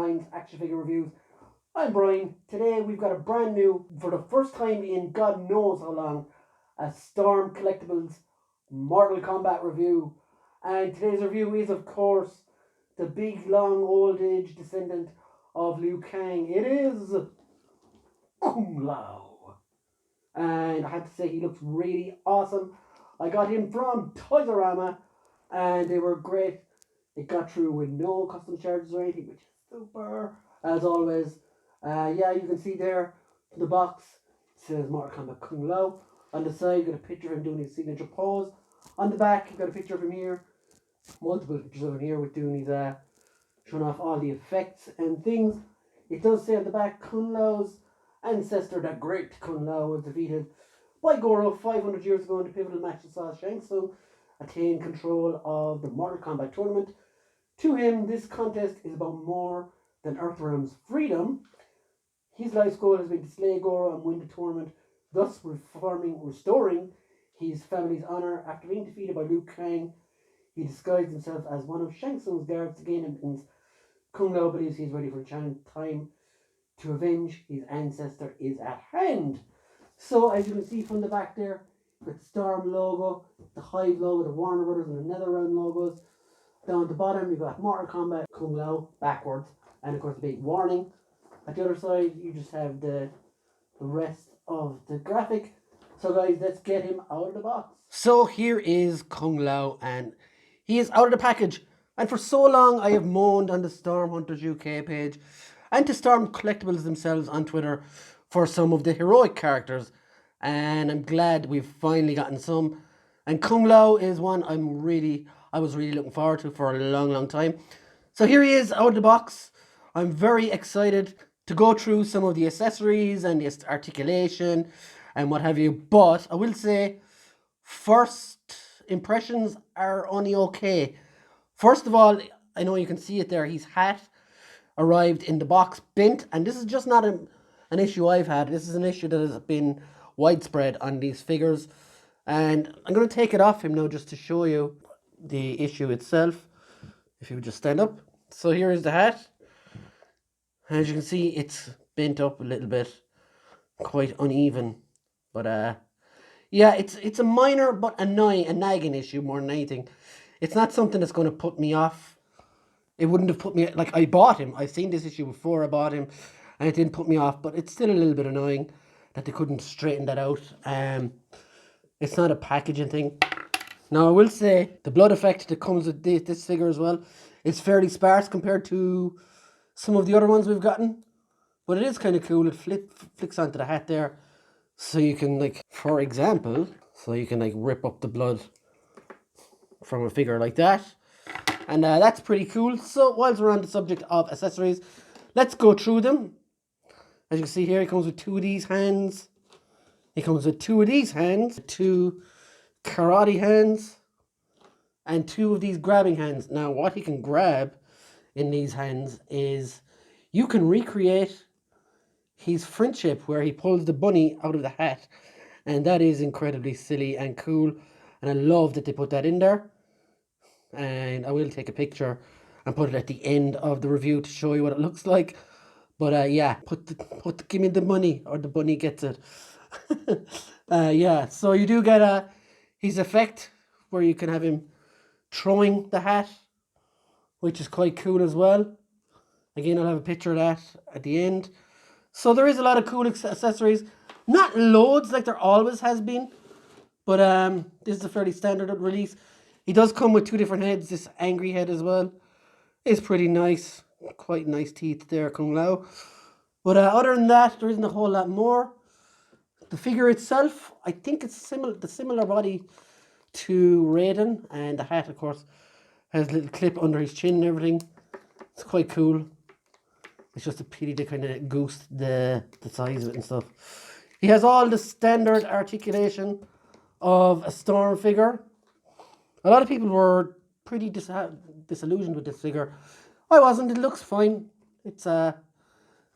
Brian's Action Figure Reviews. I'm Brian. Today we've got a brand new, for the first time in God knows how long, a Storm Collectibles Mortal Kombat review. And today's review is, of course, the big, long, old age descendant of Liu Kang. It is Kung Lao. And I have to say, he looks really awesome. I got him from Toys-R-Us, and they were great. It got through with no custom charges or anything, which is super, as always. Yeah, you can see there in the box, it says Mortal Kombat Kung Lao. On the side, you've got a picture of him doing his signature pose. On the back, you've got a picture of him here. Multiple pictures of him here with doing his, showing off all the effects and things. It does say on the back, Kung Lao's ancestor, the great Kung Lao, was defeated by Goro 500 years ago in the pivotal match that saw Shang Tsung attain control of the Mortal Kombat tournament. To him, this contest is about more than Earthrealm's freedom. His life's goal has been to slay Goro and win the tournament, thus restoring his family's honor. After being defeated by Liu Kang, he disguised himself as one of Shang Tsung's guards to gain admittance. Kung Lao believes he's ready for the time to avenge his ancestor is at hand. So, as you can see from the back there, with the Storm logo, the Hive logo, the Warner Brothers and the NetherRealm logos. Down at the bottom, you've got Mortal Kombat Kung Lao backwards, and of course the big warning. At the other side, you just have the rest of the graphic. So guys, let's get him out of the box. So here is Kung Lao, and he is out of the package. And for so long, I have moaned on the Storm Hunters UK page and to Storm Collectibles themselves on Twitter for some of the heroic characters. And I'm glad we've finally gotten some. And Kung Lao is one I was really looking forward to for a long time. So here he is out of the box. I'm very excited to go through some of the accessories and the articulation and what have you. But I will say, first impressions are only okay. First of all, I know you can see it there. His hat arrived in the box bent. And this is just not an issue I've had. This is an issue that has been widespread on these figures. And I'm going to take it off him now just to show you the issue itself. If you would just stand up. So here is the hat. As you can see, it's bent up a little bit, quite uneven. But yeah, it's a minor but a nagging issue more than anything. It's not something that's going to put me off. It wouldn't have put me, like, I bought him. I've seen this issue before I bought him, and it didn't put me off. But it's still a little bit annoying that they couldn't straighten that out. It's not a packaging thing. Now, I will say, the blood effect that comes with this figure as well is fairly sparse compared to some of the other ones we've gotten. But it is kind of cool. It flicks onto the hat there. So you can, like, for example, rip up the blood from a figure like that. And that's pretty cool. So, whilst we're on the subject of accessories, let's go through them. As you can see here, it comes with two of these hands. It comes with two of these hands, two karate hands, and two of these grabbing hands. Now, what he can grab in these hands is you can recreate his friendship where he pulls the bunny out of the hat. And that is incredibly silly and cool. And I love that they put that in there. And I will take a picture and put it at the end of the review to show you what it looks like. But yeah, give me the money or the bunny gets it. Yeah, so you do get his effect where you can have him throwing the hat, which is quite cool as well. Again, I'll have a picture of that at the end. So there is a lot of cool accessories. Not loads like there always has been, but this is a fairly standard release. He does come with two different heads. This angry head as well is pretty nice. Quite nice teeth there, Kung Lao. But other than that, there isn't a whole lot more. The figure itself, I think it's similar body to Raiden, and the hat, of course, has a little clip under his chin and everything. It's quite cool. It's just a pity to kind of goose the size of it and stuff. He has all the standard articulation of a Storm figure. A lot of people were pretty disillusioned with this figure. I wasn't. It looks fine. It's the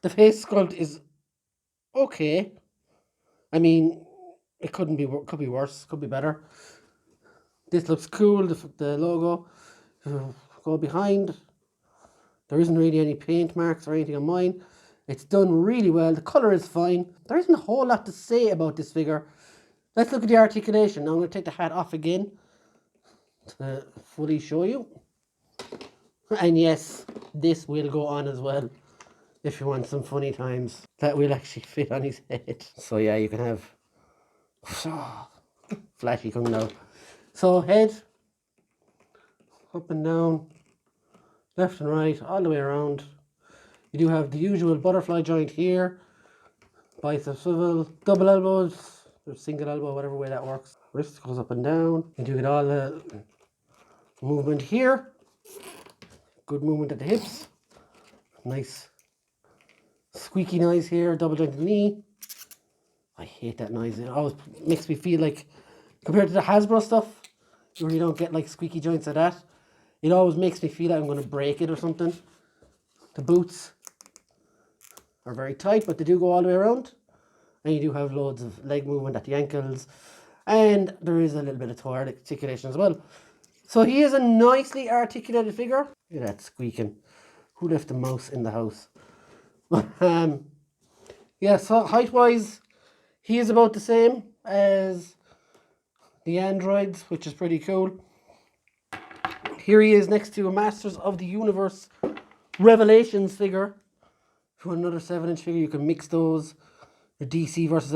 face sculpt is okay. I mean, it could be worse, could be better. This looks cool. The logo. Go behind. There isn't really any paint marks or anything on mine. It's done really well. The colour is fine. There isn't a whole lot to say about this figure. Let's look at the articulation. Now I'm going to take the hat off again to fully show you. And yes, this will go on as well if you want some funny times. That will actually fit on his head. So yeah, you can have flashy Kung Lao. So head, up and down, left and right, all the way around. You do have the usual butterfly joint here, bicep swivel, double elbows, or single elbow, whatever way that works. Wrist goes up and down. You do get all the movement here. Good movement at the hips. Nice squeaky noise here, double jointed knee. I hate that noise. It always makes me feel like, compared to the Hasbro stuff, you really don't get like squeaky joints like that. It always makes me feel like I'm going to break it or something. The boots are very tight, but they do go all the way around. And you do have loads of leg movement at the ankles. And there is a little bit of toe articulation as well. So he is a nicely articulated figure. Look at that squeaking. Who left the mouse in the house? Yeah, so height-wise, he is about the same as the androids, which is pretty cool. Here he is next to a Masters of the Universe Revelations figure. If you want another 7-inch figure, you can mix those. The DC versus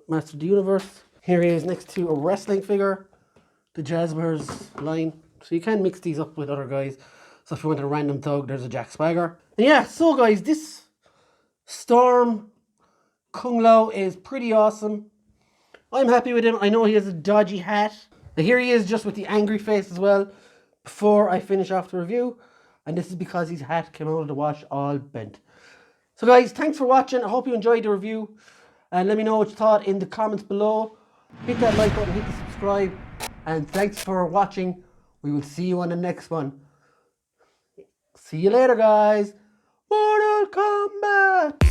Masters of the Universe. Here he is next to a wrestling figure, the Jazzwares line. So you can mix these up with other guys. So if you want a random thug, there's a Jack Swagger. And yeah, so guys, this Storm Kung Lao is pretty awesome. I'm happy with him. I know he has a dodgy hat. And here he is just with the angry face as well before I finish off the review. And this is because his hat came out of the wash all bent. So guys, thanks for watching. I hope you enjoyed the review. And let me know what you thought in the comments below. Hit that like button, hit the subscribe. And thanks for watching. We will see you on the next one. See you later, guys. Mortal Kombat!